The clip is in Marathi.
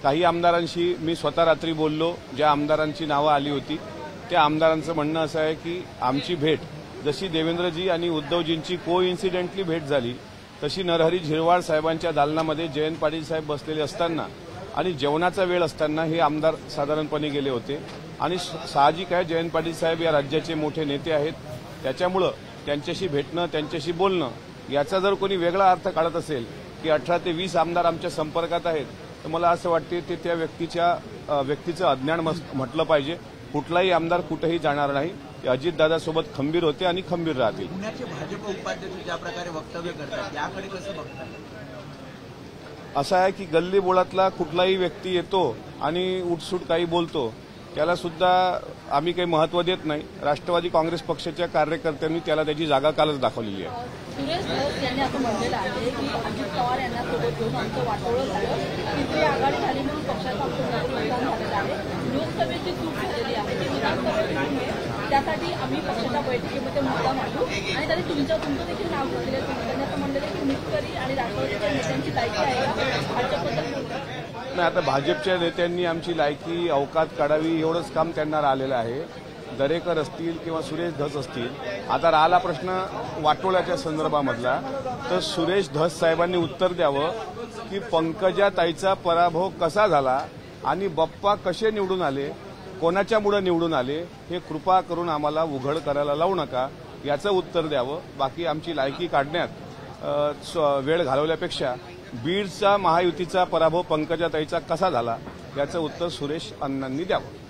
काही आमदारांशी मी स्वतः रात्री बोललो, ज्या आमदारांची नावं आली होती त्या आमदारांचं म्हणणं असं आहे की आमची भेट जशी देवेंद्रजी आणि उद्धवजींची कोइन्सिडेंटली भेट झाली तशी नरहरी झिरवाळ साहेबांच्या दालनामध्ये जयंत पाटील साहेब बसलेले असताना आणि जेवणाचा वेळ असताना हे आमदार साधारणपणे गेले होते आणि साहजिक आहे जयंत पाटील साहेब या राज्याचे मोठे नेते आहेत, त्याच्यामुळं त्यांच्याशी भेटणं त्यांच्याशी बोलणं याचा जर कोणी वेगळा अर्थ काढत असेल की 18 ते 20 आमदार आमच्या संपर्कात आहेत तर मला असं वाटते ते त्या व्यक्तीचं अज्ञान म्हटलं पाहिजे। कुठलाही आमदार कुठेही जाणार नाही, ते अजितदादासोबत खंबीर होते आणि खंबीर राहतील। पुण्याचे भाजप उपाध्यक्ष ज्या प्रकारे वक्तव्य करतात याकडे कसं बघतात? असं आहे की गल्ली बोळातला कुठलाही व्यक्ती येतो आणि उठसूट काही बोलतो त्याला सुद्धा आम्ही काही महत्त्व देत नाही। राष्ट्रवादी काँग्रेस पक्षाच्या कार्यकर्त्यांनी त्याला त्याची जागा कालच दाखवलेली आहे। सुरेश धस यांनी असं म्हटलेलं आहे की अजित पवार यांना सोबत घेऊन आमचं वाटोळं झालं, तिसरी आघाडी झाली म्हणून पक्षाचं आमचं नुकसान झालेलं आहे, लोकसभेची चूक झालेली आहे, ती विधानसभेची चूक, त्यासाठी आम्ही पक्षाच्या बैठकीमध्ये मुद्दा मांडू आणि त्यांनी तुमचं देखील नाव घेतलेलं आहे। त्यांनी असं म्हटलेलं की मुतकरी आणि राष्ट्रवादीच्या नेत्यांची लायकी आहे का भाजपबद्दल बोलतात? नाही, आता भाजपच्या नेत्यांनी आमची लायकी अवकात काढावी एवढंच काम त्यांना राहिलेलं आहे। दरेकर असतील किंवा सुरेश धस असतील, आता राहिला प्रश्न वाटोळ्याच्या संदर्भामधला तर सुरेश धस साहेबांनी उत्तर द्यावं की पंकजाताईचा पराभव कसा झाला आणि बाप्पा कसे निवडून आले, कोणाच्यामुळे निवडून आले हे कृपा करून आम्हाला उघड करायला लावू नका, याचं उत्तर द्यावं। बाकी आमची लायकी काढण्यात वेळ घालवल्यापेक्षा बीडचा महायुतीचा पराभव पंकजाताईचा कसा झाला याचं उत्तर सुरेश अण्णांनी द्यावं।